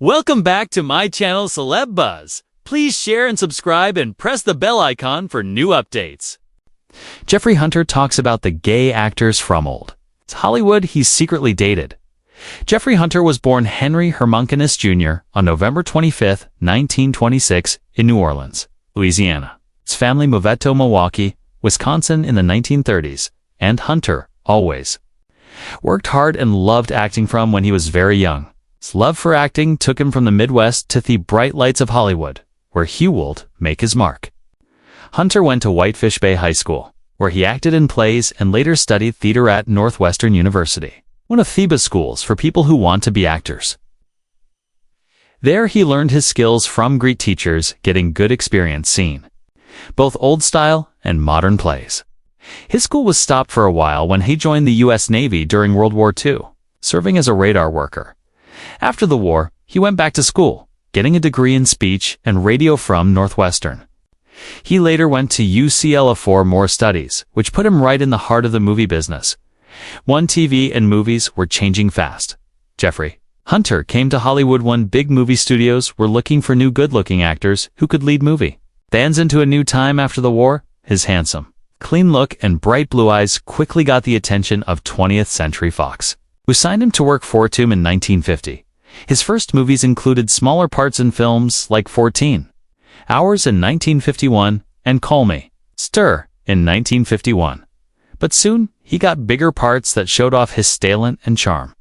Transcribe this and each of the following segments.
Welcome back to my channel Celeb Buzz. Please share and subscribe and press the bell icon for new updates. Jeffrey Hunter talks about the gay actors from old Hollywood he's secretly dated. Jeffrey Hunter was born Henry Hermuncanus Jr. on November 25, 1926 in New Orleans, Louisiana. His family moved to Milwaukee, Wisconsin in the 1930s, and Hunter always worked hard and loved acting from when he was very young. His love for acting took him from the Midwest to the bright lights of Hollywood, where he would make his mark. Hunter went to Whitefish Bay High School, where he acted in plays and later studied theater at Northwestern University, one of FIBA schools for people who want to be actors. There he learned his skills from great teachers, getting good experience seeing both old-style and modern plays. His school was stopped for a while when he joined the U.S. Navy during World War II, serving as a radar worker. After the war, he went back to school, getting a degree in speech and radio from Northwestern. He later went to UCLA for more studies, which put him right in the heart of the movie business. When TV and movies were changing fast, Jeffrey Hunter came to Hollywood when big movie studios were looking for new good-looking actors who could lead movie. Fans into a new time after the war, his handsome, clean look and bright blue eyes quickly got the attention of 20th Century Fox, who signed him to work for them in 1950. His first movies included smaller parts in films like 14 Hours in 1951 and Call Me, Stir in 1951. But soon, he got bigger parts that showed off his talent and charm.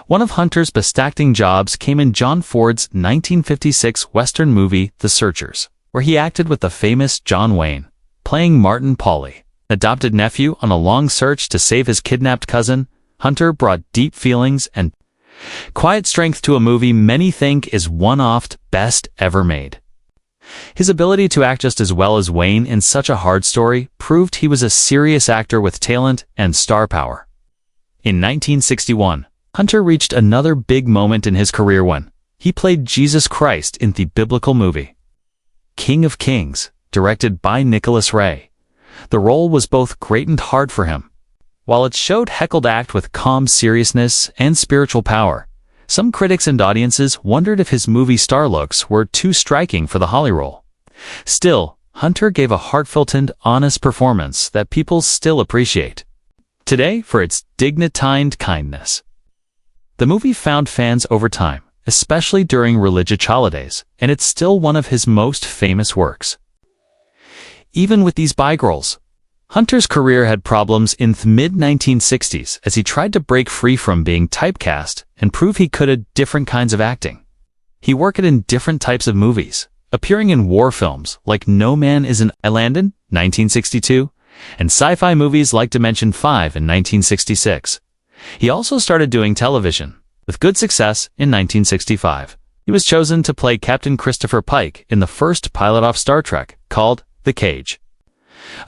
One of Hunter's best acting jobs came in John Ford's 1956 Western movie The Searchers, where he acted with the famous John Wayne, playing Martin Pauly, adopted nephew on a long search to save his kidnapped cousin. Hunter brought deep feelings and quiet strength to a movie many think is one of the best ever made. His ability to act just as well as Wayne in such a hard story proved he was a serious actor with talent and star power. In 1961, Hunter reached another big moment in his career when he played Jesus Christ in the biblical movie King of Kings, directed by Nicholas Ray. The role was both great and hard for him. While it showed heckled act with calm seriousness and spiritual power, some critics and audiences wondered if his movie star looks were too striking for the Holly role. Still, Hunter gave a heartfelt and honest performance that people still appreciate today for its dignified kindness. The movie found fans over time, especially during religious holidays, and it's still one of his most famous works. Even with these big-roles, Hunter's career had problems in the mid-1960s as he tried to break free from being typecast and prove he could at different kinds of acting. He worked in different types of movies, appearing in war films like No Man is an Island in 1962 and sci-fi movies like Dimension 5 in 1966. He also started doing television, with good success in 1965. He was chosen to play Captain Christopher Pike in the first pilot of Star Trek called The Cage,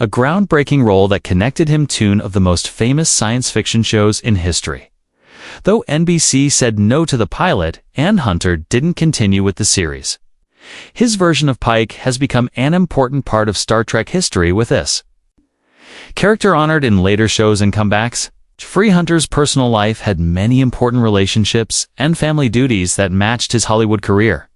a groundbreaking role that connected him to one of the most famous science fiction shows in history. Though NBC said no to the pilot, and Hunter didn't continue with the series, his version of Pike has become an important part of Star Trek history with this character honored in later shows and comebacks. Jeffrey Hunter's personal life had many important relationships and family duties that matched his Hollywood career.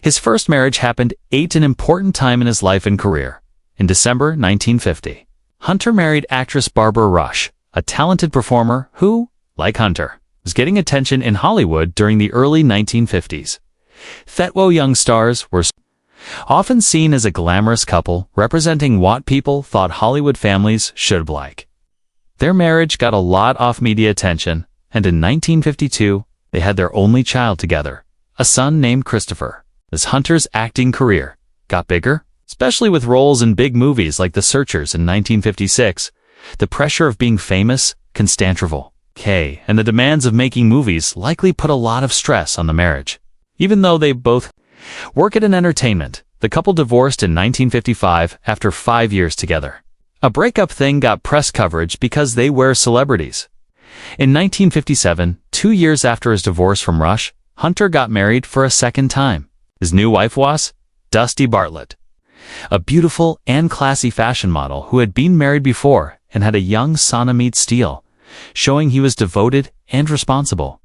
His first marriage happened at an important time in his life and career. In December 1950, Hunter married actress Barbara Rush, a talented performer who, like Hunter, was getting attention in Hollywood during the early 1950s. Thetwo young stars were often seen as a glamorous couple representing what people thought Hollywood families should like. Their marriage got a lot of media attention, and in 1952, they had their only child together, a son named Christopher. As Hunter's acting career got bigger, especially with roles in big movies like The Searchers in 1956, the pressure of being famous, Constantinople, and the demands of making movies likely put a lot of stress on the marriage. Even though they both work in entertainment, the couple divorced in 1955 after 5 years together. A breakup thing got press coverage because they were celebrities. In 1957, 2 years after his divorce from Rush, Hunter got married for a second time. His new wife was Dusty Bartlett, a beautiful and classy fashion model who had been married before and had a young son Amit Steele, showing he was devoted and responsible.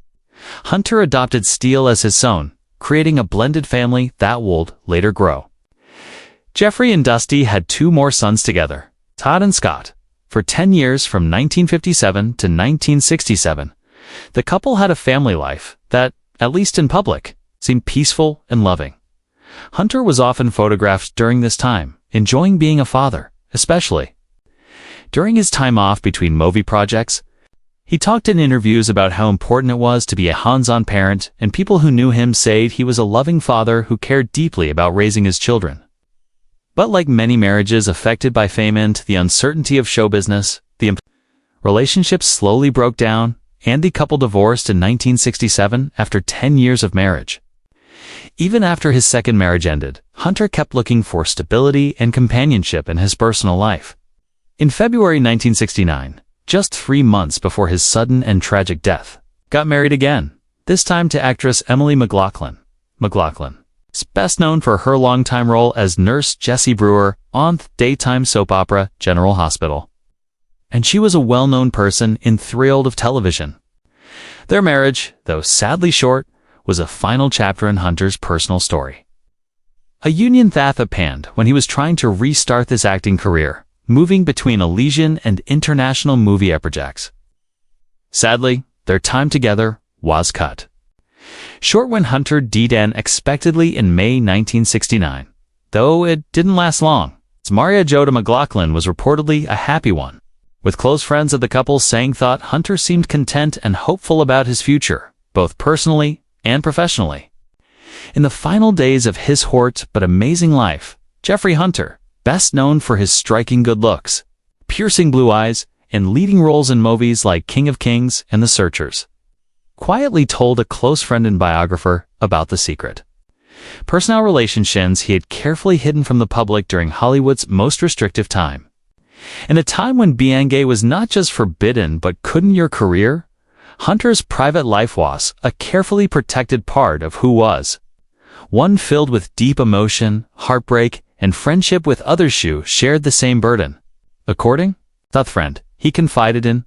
Hunter adopted Steele as his son, creating a blended family that would later grow. Jeffrey and Dusty had 2 more sons together, Todd and Scott. For 10 years from 1957 to 1967, the couple had a family life that, at least in public, seemed peaceful and loving. Hunter was often photographed during this time, enjoying being a father, especially. During his time off between movie projects, he talked in interviews about how important it was to be a hands-on parent, and people who knew him said he was a loving father who cared deeply about raising his children. But like many marriages affected by fame and the uncertainty of show business, the relationship slowly broke down, and the couple divorced in 1967 after 10 years of marriage. Even after his second marriage ended, Hunter kept looking for stability and companionship in his personal life. In February 1969, just 3 months before his sudden and tragic death, got married again, this time to actress Emily McLaughlin. McLaughlin is best known for her longtime role as Nurse Jessie Brewer on the daytime soap opera General Hospital. And she was a well-known person in Thrilled of television. Their marriage, though sadly short, was a final chapter in Hunter's personal story. A union that happened when he was trying to restart his acting career, moving between Elysian and international movie projects. Sadly, their time together was cut short when Hunter died unexpectedly in May 1969, though it didn't last long, as Maria Joda McLaughlin was reportedly a happy one, with close friends of the couple saying thought Hunter seemed content and hopeful about his future, both personally and professionally. In the final days of his short but amazing life, Jeffrey Hunter, best known for his striking good looks, piercing blue eyes, and leading roles in movies like King of Kings and The Searchers, quietly told a close friend and biographer about the secret. Personal relationships he had carefully hidden from the public during Hollywood's most restrictive time. In a time when being gay was not just forbidden but couldn't your career, Hunter's private life was a carefully protected part of who was. One filled with deep emotion, heartbreak, and friendship with others who shared the same burden. According to that friend he confided in,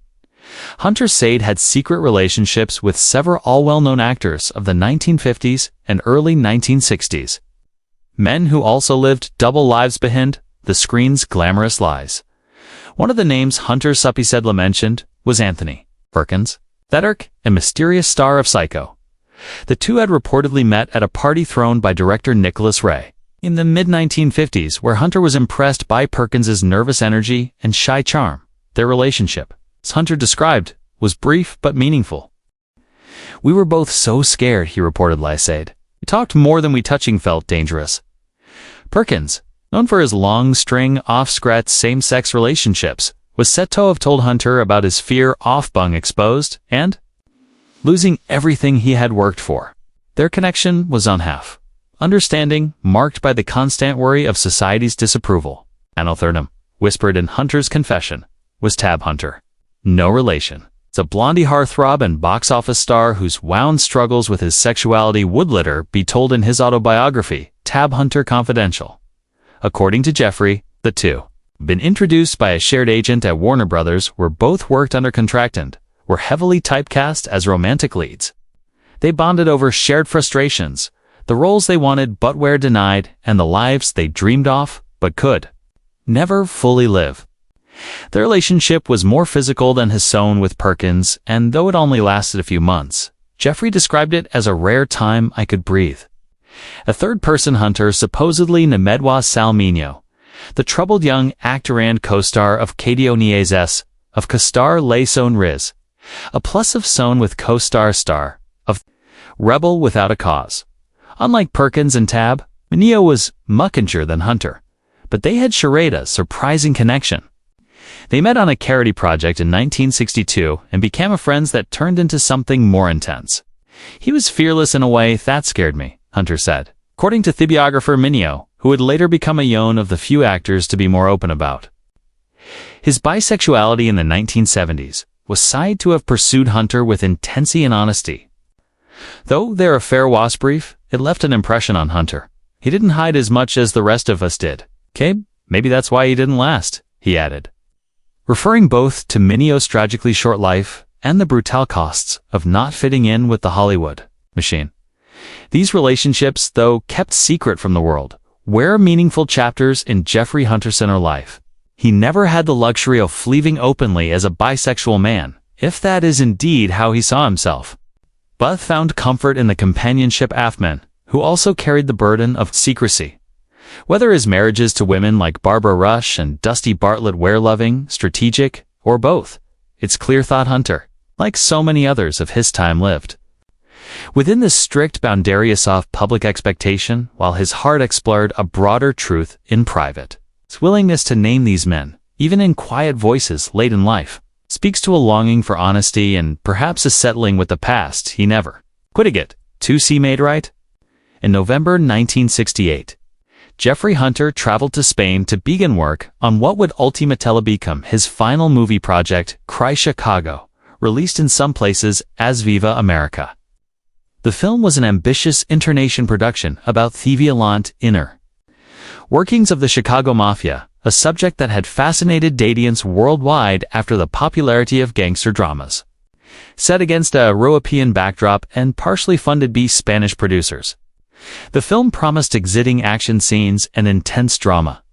Hunter said had secret relationships with several all well-known actors of the 1950s and early 1960s. Men who also lived double lives behind the screen's glamorous lies. One of the names Hunter supposedly mentioned was Anthony Perkins, that and mysterious star of Psycho. The two had reportedly met at a party thrown by director Nicholas Ray in the mid-1950s, where Hunter was impressed by Perkins's nervous energy and shy charm. Their relationship, as Hunter described, was brief but meaningful. "We were both so scared," he reportedly said. "We talked more than we touching felt dangerous." Perkins, known for his long string off-scratch same-sex relationships, was said to have told Hunter about his fear of being exposed and losing everything he had worked for. Their connection was unhalf understanding, marked by the constant worry of society's disapproval. Another whispered in Hunter's confession was Tab Hunter. No relation. It's a blondie heartthrob and box office star whose wound struggles with his sexuality would later be told in his autobiography, Tab Hunter Confidential. According to Jeffrey, the two, been introduced by a shared agent at Warner Brothers, where both worked under contract and were heavily typecast as romantic leads. They bonded over shared frustrations, the roles they wanted but were denied, and the lives they dreamed of but could never fully live. Their relationship was more physical than his own with Perkins, and though it only lasted a few months, Jeffrey described it as a rare time I could breathe. A third-person Hunter supposedly Nemedwa Salminio, the troubled young actor and co-star of Kadio Niezes, of Co-star Le Son Riz, a plus of Son with co-star of Rebel Without a Cause. Unlike Perkins and Tab, Mineo was muckinger than Hunter, but they had shared a surprising connection. They met on a charity project in 1962 and became friends that turned into something more intense. "He was fearless in a way that scared me," Hunter said, according to the biographer Mineo, who would later become one of the few actors to be more open about. His bisexuality in the 1970s was said to have pursued Hunter with intensity and honesty. Though their affair was brief, it left an impression on Hunter. "He didn't hide as much as the rest of us did. Maybe that's why he didn't last," he added, referring both to Mineo's tragically short life and the brutal costs of not fitting in with the Hollywood machine. These relationships, though kept secret from the world, were meaningful chapters in Jeffrey Hunter's inner life. He never had the luxury of fleeing openly as a bisexual man, if that is indeed how he saw himself, but found comfort in the companionship of men, who also carried the burden of secrecy. Whether his marriages to women like Barbara Rush and Dusty Bartlett were loving, strategic, or both, it's clear thought Hunter, like so many others of his time, lived within the strict boundaries of public expectation, while his heart explored a broader truth in private. His willingness to name these men, even in quiet voices late in life, speaks to a longing for honesty and perhaps a settling with the past he never quitting it to see made right. In November 1968, Jeffrey Hunter traveled to Spain to begin work on what would ultimately become his final movie project, Cry Chicago, released in some places as Viva America. The film was an ambitious international production about the violent inner workings of the Chicago Mafia, a subject that had fascinated audiences worldwide after the popularity of gangster dramas. Set against a European backdrop and partially funded by Spanish producers, the film promised exciting action scenes and intense drama,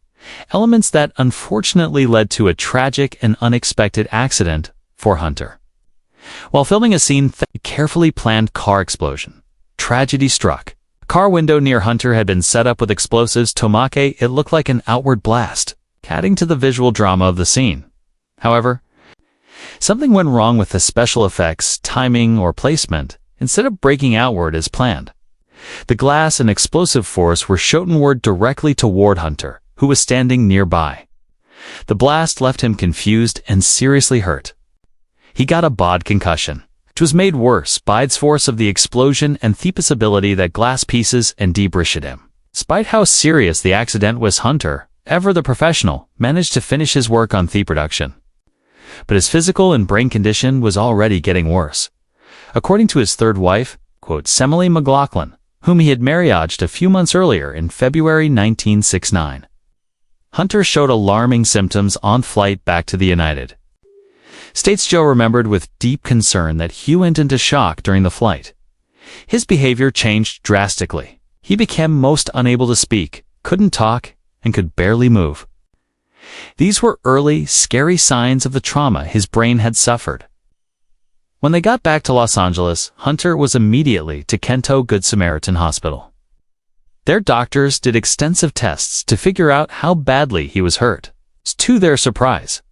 elements that unfortunately led to a tragic and unexpected accident for Hunter. While filming a scene, a carefully planned car explosion, tragedy struck. A car window near Hunter had been set up with explosives to make it look like an outward blast, adding to the visual drama of the scene. However, something went wrong with the special effects, timing, or placement. Instead of breaking outward as planned, the glass and explosive force were shotenward directly toward Hunter, who was standing nearby. The blast left him confused and seriously hurt. He got a bad concussion, which was made worse by the force of the explosion and the possibility that glass pieces and debris hit him. Despite how serious the accident was, Hunter, ever the professional, managed to finish his work on the production. But his physical and brain condition was already getting worse. According to his third wife, Emily McLaughlin, whom he had married a few months earlier in February 1969. Hunter showed alarming symptoms on flight back to the United States. Joe remembered with deep concern that he went into shock during the flight. His behavior changed drastically. He became most unable to speak, couldn't talk, and could barely move. These were early, scary signs of the trauma his brain had suffered. When they got back to Los Angeles, Hunter was immediately to Kento Good Samaritan Hospital. Their doctors did extensive tests to figure out how badly he was hurt. To their surprise,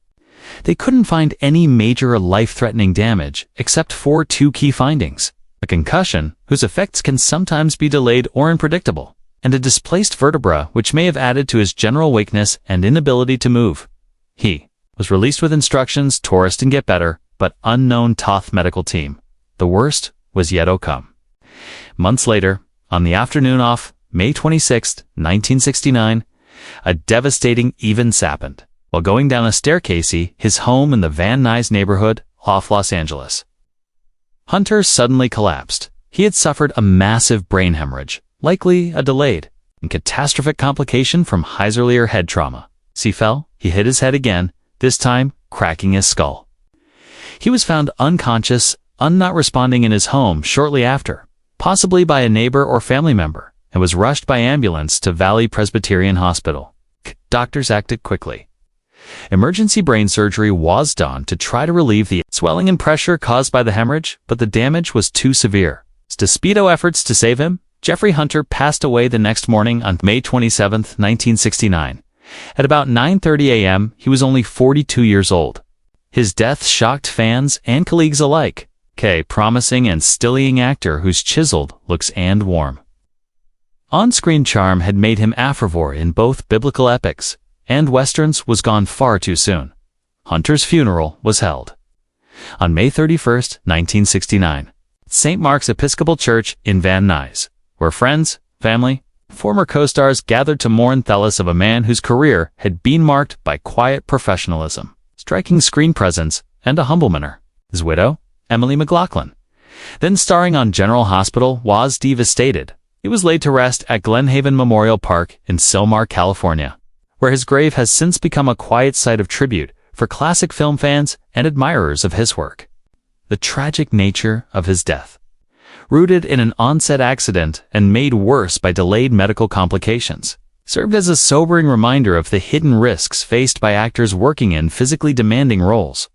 they couldn't find any major or life-threatening damage except for two key findings: a concussion, whose effects can sometimes be delayed or unpredictable, and a displaced vertebra which may have added to his general weakness and inability to move. He was released with instructions to rest and get better, but unknown Toth medical team. The worst was yet to come. Months later, on the afternoon of May 26, 1969, a devastating event happened while going down a staircase his home in the Van Nuys neighborhood off Los Angeles. Hunter suddenly collapsed. He had suffered a massive brain hemorrhage, likely a delayed and catastrophic complication from earlier head trauma. As he fell, he hit his head again, this time cracking his skull. He was found unconscious, not responding in his home shortly after, possibly by a neighbor or family member, and was rushed by ambulance to Valley Presbyterian Hospital. Doctors acted quickly. Emergency brain surgery was done to try to relieve the swelling and pressure caused by the hemorrhage, but the damage was too severe. Despite efforts to save him, Jeffrey Hunter passed away the next morning on May 27, 1969. At about 9:30 a.m., he was only 42 years old. His death shocked fans and colleagues alike. Promising and still-young actor whose chiseled looks and warm on-screen charm had made him a favorite in both biblical epics and westerns was gone far too soon. Hunter's funeral was held on May 31, 1969, at St. Mark's Episcopal Church in Van Nuys, where friends, family, former co-stars gathered to mourn the loss of a man whose career had been marked by quiet professionalism, striking screen presence, and a humble manner. His widow, Emily McLaughlin, then starring on General Hospital, was devastated. He was laid to rest at Glenhaven Memorial Park in Silmar, California, where his grave has since become a quiet site of tribute for classic film fans and admirers of his work. The tragic nature of his death rooted in an on-set accident and made worse by delayed medical complications, served as a sobering reminder of the hidden risks faced by actors working in physically demanding roles.